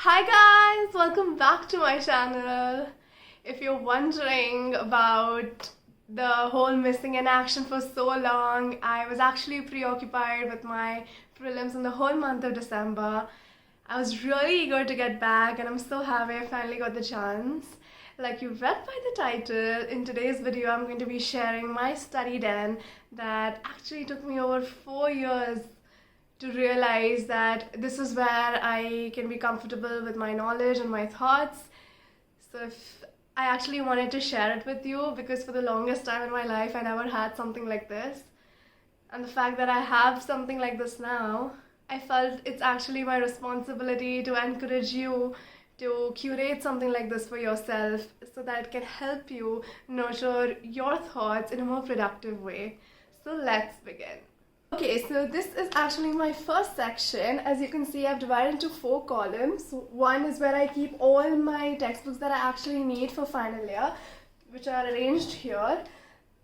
Hi guys, welcome back to my channel. If you're wondering about the whole missing in action for so long, I was actually preoccupied with my prelims in the whole month of December. I was really eager to get back and I'm so happy I finally got the chance. Like you've read by the title, in today's video I'm going to be sharing my study den that actually took me over 4 years to realize that this is where I can be comfortable with my knowledge and my thoughts. So if I actually wanted to share it with you because for the longest time in my life I never had something like this. And the fact that I have something like this now, I felt it's actually my responsibility to encourage you to curate something like this for yourself so that it can help you nurture your thoughts in a more productive way. So let's begin. Okay, so this is actually my first section. As you can see, I've divided into 4 columns. One is where I keep all my textbooks that I actually need for final year, which are arranged here.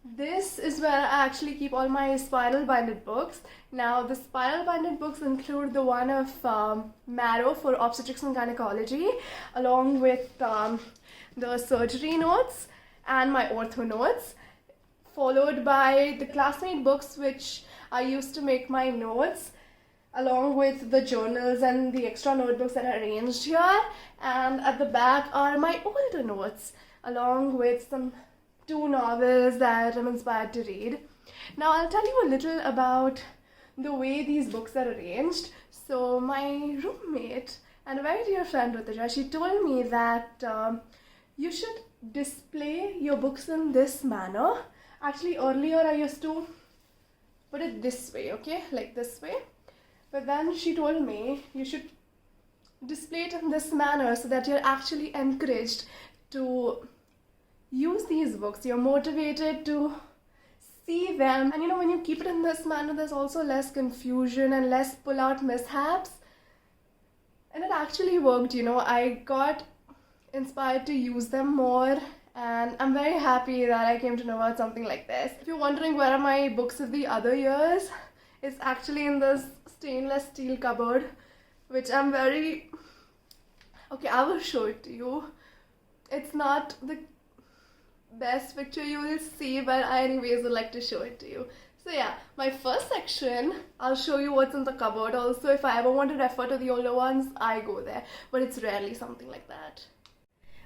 This is where I actually keep all my spiral binded books. Now, the spiral binded books include the one of Marrow for obstetrics and gynecology, along with the surgery notes and my ortho notes, followed by the classmate books which I used to make my notes, along with the journals and the extra notebooks that are arranged here. And at the back are my older notes, along with some 2 novels that I'm inspired to read. Now I'll tell you a little about the way these books are arranged. So my roommate and a very dear friend Rutuja, she told me that you should display your books in this manner. Actually, earlier I used to put it this way, okay, like this way. But then she told me you should display it in this manner so that you're actually encouraged to use these books. You're motivated to see them. And when you keep it in this manner, there's also less confusion and less pull-out mishaps. And it actually worked, I got inspired to use them more. And I'm very happy that I came to know about something like this. If you're wondering where are my books of the other years, it's actually in this stainless steel cupboard, which I'm very... Okay, I will show it to you. It's not the best picture you will see, but I anyways would like to show it to you. So yeah, my first section, I'll show you what's in the cupboard. Also, if I ever want to refer to the older ones, I go there, but it's rarely something like that.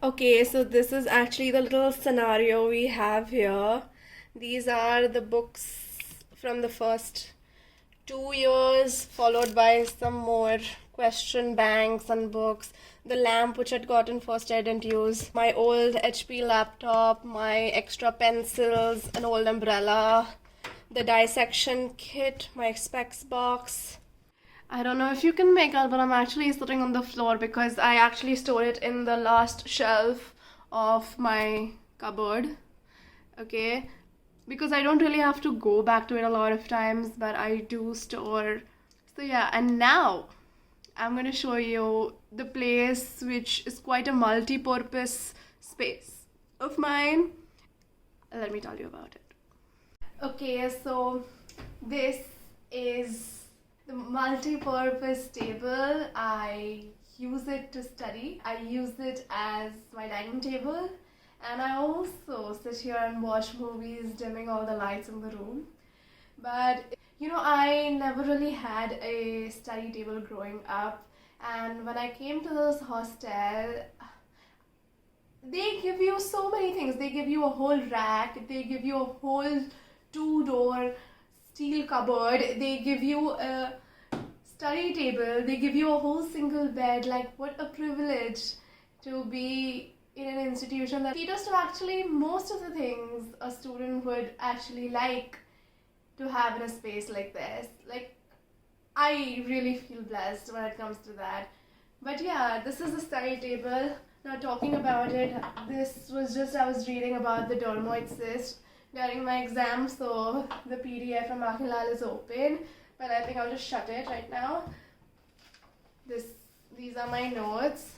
Okay, so this is actually the little scenario we have here. These are the books from the first 2 years, followed by some more question banks and books. The lamp which I'd gotten first I didn't use. My old HP laptop, my extra pencils, an old umbrella, the dissection kit, my specs box. I don't know if you can make out, but I'm actually sitting on the floor because I actually stored it in the last shelf of my cupboard. Okay, because I don't really have to go back to it a lot of times, but I do store. So yeah, and now I'm going to show you the place which is quite a multi-purpose space of mine. Let me tell you about it. Okay, so this is the multi-purpose table. I use it to study. I use it as my dining table. And I also sit here and watch movies, dimming all the lights in the room. But, I never really had a study table growing up. And when I came to this hostel, they give you so many things. They give you a whole rack. They give you a whole 2-door steel cupboard. They give you a study table. They give you a whole single bed. Like, what a privilege to be in an institution that caters to actually most of the things a student would actually like to have in a space like this. Like, I really feel blessed when it comes to that. But yeah, this is the study table. Now talking about it, this was just, I was reading about the dermoid cyst during my exam, so the PDF from Makinlal is open, but I think I'll just shut it right now. These are my notes.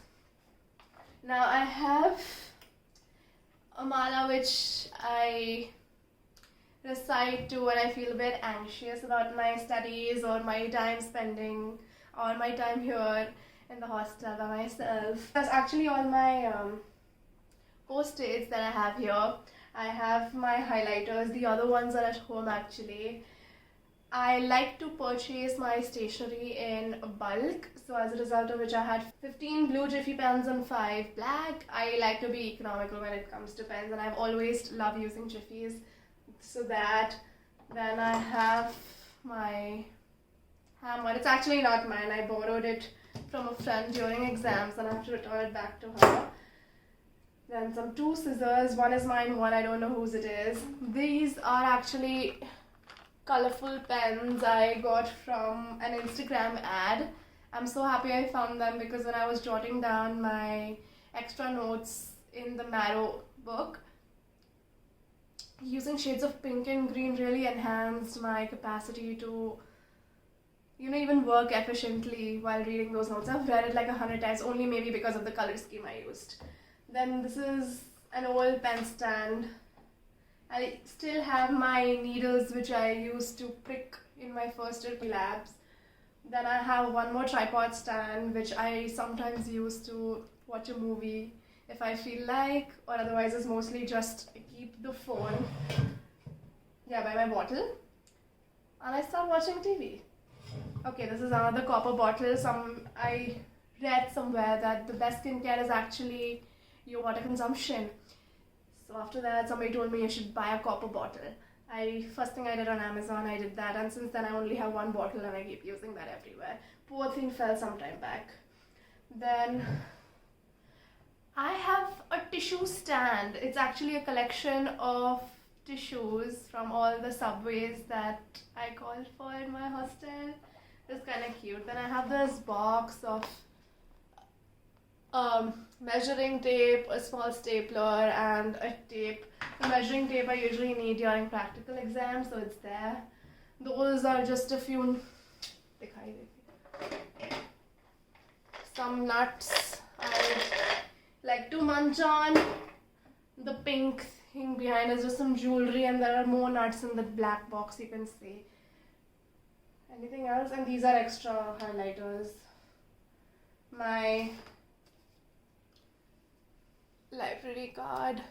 Now I have a mala which I recite to when I feel a bit anxious about my studies or my time spending or my time here. in the hostel by myself. That's actually all my post-its that I have here. I have my highlighters. The other ones are at home actually. I like to purchase my stationery in bulk, so as a result of which I had 15 blue Jiffy pens and 5 black. I like to be economical when it comes to pens, and I've always loved using Jiffys. So that, then I have my hammer. It's actually not mine. I borrowed it from a friend during exams and I have to return it back to her. Then some 2 scissors. One is mine, one I don't know whose it is. These are actually colorful pens I got from an Instagram ad. I'm so happy I found them because when I was jotting down my extra notes in the Marrow book, using shades of pink and green really enhanced my capacity to even work efficiently while reading those notes. I've read it like 100 times, only maybe because of the color scheme I used. Then this is an old pen stand. I still have my needles which I used to prick in my first year labs. Then I have one more tripod stand which I sometimes use to watch a movie if I feel like, or otherwise it's mostly just I keep the phone by my bottle and I start watching TV. Okay, this is another copper bottle. I read somewhere that the best skincare is actually your water consumption. So after that, somebody told me I should buy a copper bottle. First thing I did on Amazon, I did that, and since then I only have one bottle and I keep using that everywhere. Poor thing fell some time back. Then I have a tissue stand. It's actually a collection of tissues from all the subways that I called for in my hostel. It's kind of cute. Then I have this box of measuring tape, a small stapler, and a tape. The measuring tape I usually need during practical exams, so it's there. Those are just a few. Some nuts I like to munch on. The pink thing behind is just some jewelry, and there are more nuts in the black box, you can see. Anything else? And these are extra highlighters. My library card.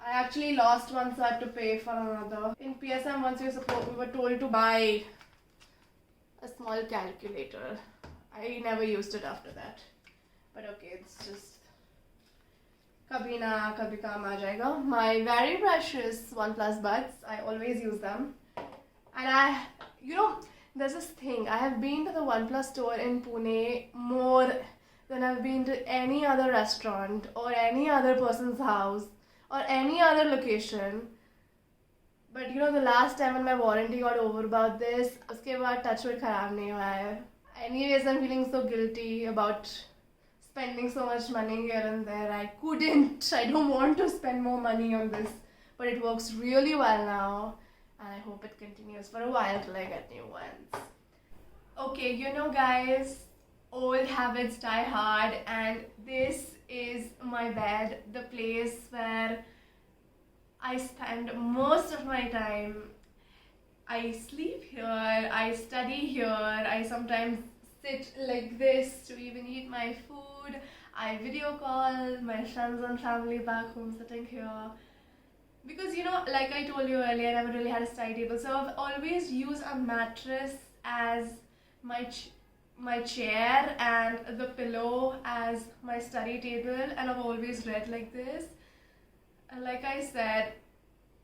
I actually lost one, so I had to pay for another. In PSM, once we were told to buy a small calculator. I never used it after that. But okay, it's just kabhi na kabhi kaam aa jayega. My very precious OnePlus buds, I always use them. And there's this thing. I have been to the OnePlus store in Pune more than I've been to any other restaurant or any other person's house or any other location. But the last time when my warranty got over about this, uske baad touchwood kharab nahi hua hai. Anyways, I'm feeling so guilty about spending so much money here and there. I don't want to spend more money on this, but it works really well now, and I hope it continues for a while till I get new ones. Okay, guys, old habits die hard, and this is my bed, the place where I spend most of my time. I sleep here, I study here, I sometimes sit like this to even eat my food. I video call my friends and family back home sitting here. Because, like I told you earlier, I never really had a study table. So I've always used a mattress as my chair and the pillow as my study table. And I've always read like this. And like I said,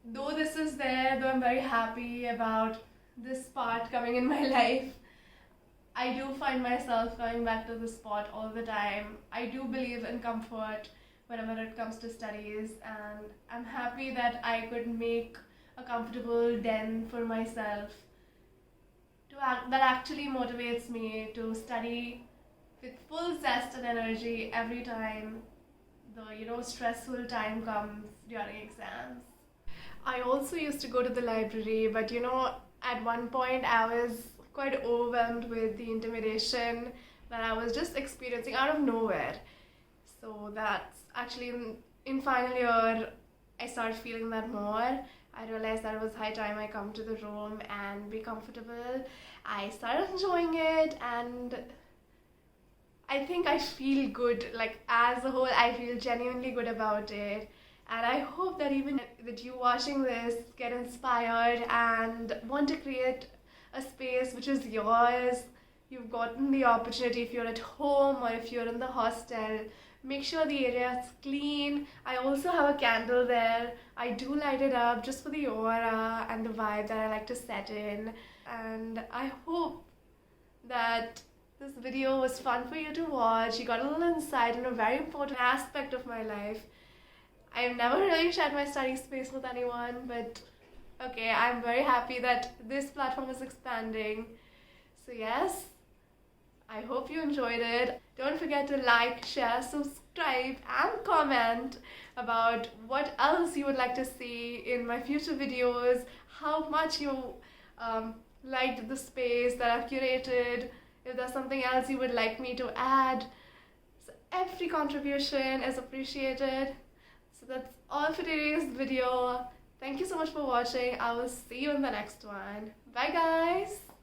though this is there, though I'm very happy about this part coming in my life, I do find myself going back to this spot all the time. I do believe in comfort whenever it comes to studies, and I'm happy that I could make a comfortable den for myself that actually motivates me to study with full zest and energy every time the stressful time comes during exams. I also used to go to the library, but at one point I was quite overwhelmed with the intimidation that I was just experiencing out of nowhere. So that's actually in final year I started feeling that more. I realized that it was high time I come to the room and be comfortable. I started enjoying it, and I think I feel good. Like, as a whole, I feel genuinely good about it. And I hope that even that you watching this get inspired and want to create a space which is yours. You've gotten the opportunity. If you're at home or if you're in the hostel, make sure the area is clean. I also have a candle there. I do light it up just for the aura and the vibe that I like to set in. And I hope that this video was fun for you to watch. You got a little insight in a very important aspect of my life. I've never really shared my study space with anyone, but okay, I'm very happy that this platform is expanding. So yes, I hope you enjoyed it. Don't forget to like, share, subscribe and comment about what else you would like to see in my future videos, how much you liked the space that I've curated, if there's something else you would like me to add. So every contribution is appreciated. So that's all for today's video. Thank you so much for watching. I will see you in the next one. Bye guys!